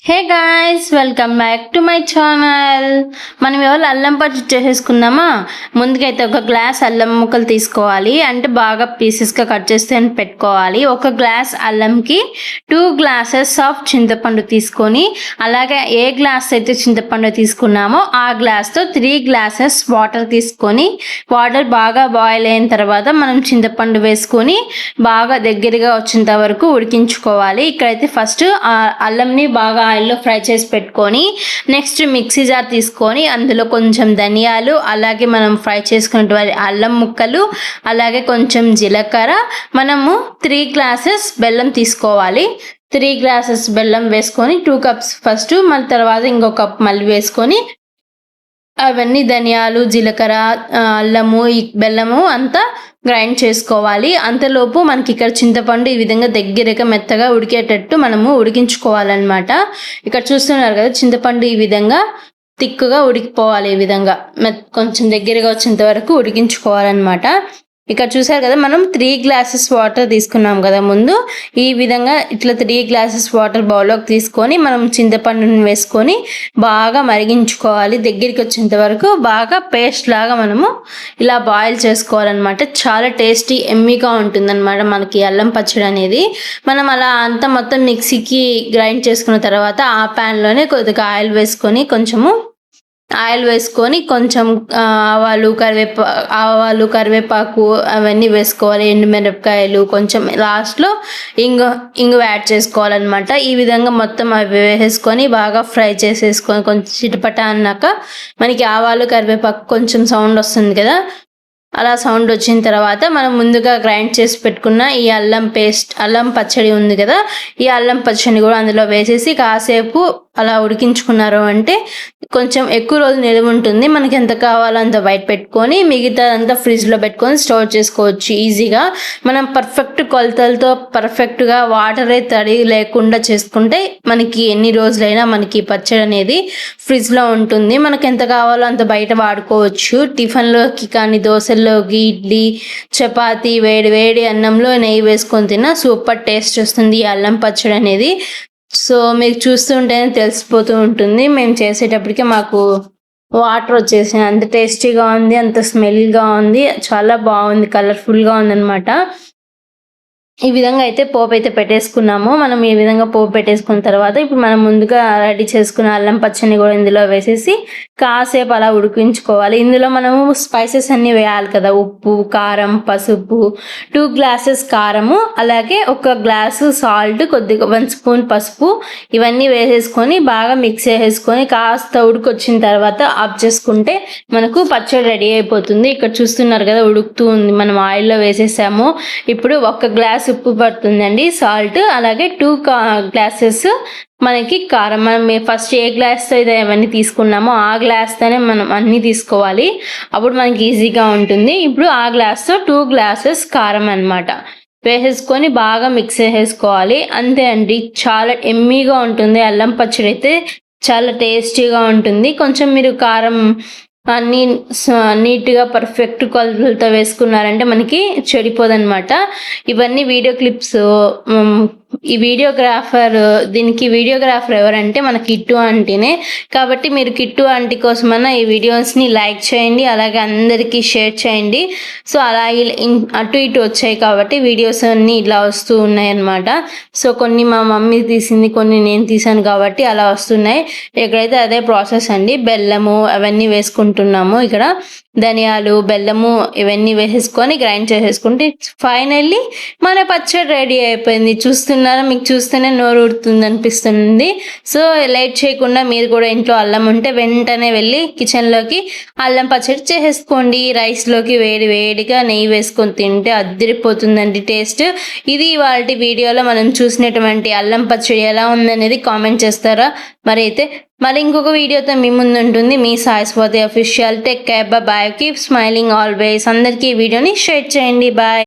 Hey guys, welcome back to my channel. మనం ఇవాళ అల్లం పచ్చడి చేసేసుకుందామా. ముందుకైతే ఒక గ్లాస్ అల్లం ముక్కలు తీసుకోవాలి, అంటే బాగా పీసెస్గా కట్ చేస్తే పెట్టుకోవాలి. ఒక గ్లాస్ అల్లంకి 2 గ్లాసెస్ ఆఫ్ చింతపండు తీసుకొని, అలాగే ఏ గ్లాస్ అయితే చింతపండు తీసుకున్నామో ఆ గ్లాస్తో 3 గ్లాసెస్ వాటర్ తీసుకొని, వాటర్ బాగా బాయిల్ అయిన తర్వాత మనం చింతపండు వేసుకొని బాగా దగ్గరగా వచ్చేంత వరకు ఉడికించుకోవాలి. ఇక్కడైతే ఫస్ట్ అల్లంని బాగా ఆయిల్లో ఫ్రై చేసి పెట్టుకొని, నెక్స్ట్ మిక్సీ జార్ తీసుకొని అందులో కొంచెం ధనియాలు, అలాగే మనం ఫ్రై చేసుకున్నటువంటి అల్లం ముక్కలు, అలాగే కొంచెం జీలకర్ర, మనము 3 గ్లాసెస్ బెల్లం తీసుకోవాలి. 3 గ్లాసెస్ బెల్లం వేసుకొని 2 కప్స్ ఫస్ట్, మళ్ళీ తర్వాత ఇంకో కప్ మళ్ళీ వేసుకొని అవన్నీ ధనియాలు, జీలకర్ర, అల్లము, ఈ బెల్లము అంతా గ్రైండ్ చేసుకోవాలి. అంతలోపు మనకి ఇక్కడ చింతపండు ఈ విధంగా దగ్గరగా మెత్తగా ఉడికేటట్టు మనము ఉడికించుకోవాలన్నమాట. ఇక్కడ చూస్తున్నారు కదా, చింతపండు ఈ విధంగా తిక్కుగా ఉడికిపోవాలి. ఈ విధంగా కొంచెం దగ్గరగా వచ్చేంత వరకు ఉడికించుకోవాలన్నమాట. ఇక్కడ చూసారు కదా, మనం 3 గ్లాసెస్ వాటర్ తీసుకున్నాం కదా ముందు. ఈ విధంగా ఇట్లా 3 గ్లాసెస్ వాటర్ బౌల్లోకి తీసుకొని మనం చింతపండుని వేసుకొని బాగా మరిగించుకోవాలి. దగ్గరికి వచ్చేంత వరకు బాగా పేస్ట్ లాగా మనము ఇలా బాయిల్ చేసుకోవాలన్నమాట. చాలా టేస్టీ ఎమ్మీగా ఉంటుందన్నమాట మనకి అల్లం పచ్చడి అనేది. మనం అలా అంతా మొత్తం మిక్సీకి గ్రైండ్ చేసుకున్న తర్వాత ఆ ప్యాన్లోనే కొద్దిగా ఆయిల్ వేసుకొని కొంచెం ఆవాలు, కరివేపాకు అవన్నీ వేసుకోవాలి. ఎండుమిరపకాయలు, కొంచెం లాస్ట్లో ఇంగు యాడ్ చేసుకోవాలన్నమాట. ఈ విధంగా మొత్తం అవి వేసేసుకొని బాగా ఫ్రై చేసేసుకొని కొంచెం చిటపట అన్నాక మనకి ఆవాలు, కరివేపాకు కొంచెం సౌండ్ వస్తుంది కదా, అలా సౌండ్ వచ్చిన తర్వాత మనం ముందుగా గ్రైండ్ చేసి పెట్టుకున్న ఈ అల్లం పచ్చడి ఉంది కదా, ఈ అల్లం పచ్చడిని కూడా అందులో వేసేసి కాసేపు అలా ఉడికించుకున్నారు అంటే కొంచెం ఎక్కువ రోజు నిలువ ఉంటుంది. మనకి ఎంత కావాలో అంత బయట పెట్టుకొని మిగతా అంతా ఫ్రిడ్జ్లో పెట్టుకొని స్టోర్ చేసుకోవచ్చు ఈజీగా. మనం పర్ఫెక్ట్ కొలతలతో పర్ఫెక్ట్గా వాటరే తడి లేకుండా చేసుకుంటే మనకి ఎన్ని రోజులైనా మనకి పచ్చడి అనేది ఫ్రిడ్జ్లో ఉంటుంది. మనకి ఎంత కావాలో అంత బయట వాడుకోవచ్చు. టిఫిన్లోకి కానీ, దోశల్లోకి, ఇడ్లీ, చపాతీ, వేడి అన్నంలో నెయ్యి వేసుకొని తిన్నా సూపర్ టేస్ట్ వస్తుంది ఈ అల్లం పచ్చడి అనేది. సో మీకు చూస్తుంటేనే తెలిసిపోతూ ఉంటుంది. మేము చేసేటప్పటికే మాకు వాటర్ వచ్చేసాయి. అంత టేస్టీగా ఉంది, అంత స్మెల్గా ఉంది, చాలా బాగుంది, కలర్ఫుల్గా ఉందన్నమాట. ఈ విధంగా అయితే పోపు అయితే పెట్టేసుకున్నాము. మనం ఈ విధంగా పోపు పెట్టేసుకున్న తర్వాత ఇప్పుడు మనం ముందుగా రెడీ చేసుకున్న అల్లం పచ్చడిని కూడా ఇందులో వేసేసి కాసేపు అలా ఉడికించుకోవాలి. ఇందులో మనము స్పైసెస్ అన్నీ వేయాలి కదా, ఉప్పు, కారం, పసుపు, 2 గ్లాసెస్ కారము, అలాగే 1 గ్లాసు సాల్ట్, కొద్దిగా 1 స్పూన్ పసుపు, ఇవన్నీ వేసేసుకొని బాగా మిక్స్ చేసేసుకొని కాస్త ఉడికొచ్చిన తర్వాత ఆఫ్ చేసుకుంటే మనకు పచ్చడి రెడీ అయిపోతుంది. ఇక్కడ చూస్తున్నారు కదా, ఉడుకుతూ ఉంది. మనం ఆయిల్లో వేసేసాము. ఇప్పుడు 1 గ్లాస్ ఉప్పు పడుతుందండి, సాల్ట్, అలాగే 2 గ్లాసెస్ మనకి కారం. మనం ఫస్ట్ ఏ గ్లాస్తో అయితే అవన్నీ తీసుకున్నామో ఆ గ్లాస్తోనే మనం అన్నీ తీసుకోవాలి, అప్పుడు మనకి ఈజీగా ఉంటుంది. ఇప్పుడు ఆ గ్లాస్తో 2 గ్లాసెస్ కారం అన్నమాట వేసేసుకొని బాగా మిక్స్ చేసేసుకోవాలి. అంతే అండి, చాలా ఎమ్మీగా ఉంటుంది అల్లం పచ్చడి అయితే, చాలా టేస్టీగా ఉంటుంది. కొంచెం మీరు కారం అన్నీ నీట్గా పర్ఫెక్ట్ కొలతలతో వేసుకున్నారంటే మనకి చెడిపోదన్నమాట. ఇవన్నీ వీడియో క్లిప్స్. దీనికి వీడియోగ్రాఫర్ ఎవరంటే మన కిట్టు ఆంటీనే. కాబట్టి మీరు కిట్టు ఆంటీ కోసమన్నా ఈ వీడియోస్ని లైక్ చేయండి, అలాగే అందరికీ షేర్ చేయండి. సో అలా అటు ఇటు వచ్చాయి కాబట్టి వీడియోస్ అన్నీ ఇలా వస్తూ ఉన్నాయి అన్నమాట. సో కొన్ని మా మమ్మీ తీసింది, కొన్ని నేను తీసాను కాబట్టి అలా వస్తున్నాయి. ఇక్కడైతే అదే ప్రాసెస్ అండి. బెల్లము అవన్నీ వేసుకుంటున్నాము. ఇక్కడ ధనియాలు, బెల్లము ఇవన్నీ వేసేసుకొని గ్రైండ్ చేసేసుకుంటే ఫైనల్లీ మన పచ్చడి రెడీ అయిపోయింది. మీకు చూస్తేనే నోరు ఊరుతుంది అనిపిస్తుంది. సో లేట్ చేయకుండా మీరు కూడా ఇంట్లో అల్లం ఉంటే వెంటనే వెళ్ళి కిచెన్లోకి అల్లం పచ్చడి చేసేసుకోండి. రైస్లోకి వేడిగా నెయ్యి వేసుకొని తింటే అదిరిపోతుందండి టేస్ట్. ఇది వాళ్ళ వీడియోలో మనం చూసినటువంటి అల్లం పచ్చడి ఎలా ఉందనేది కామెంట్ చేస్తారా? మరి ఇంకొక వీడియోతో మీ ముందు ఉంటుంది మీ Saiswathi official. Take care, bye, keep smiling always. అందరికీ ఈ వీడియోని షేర్ చేయండి. బాయ్.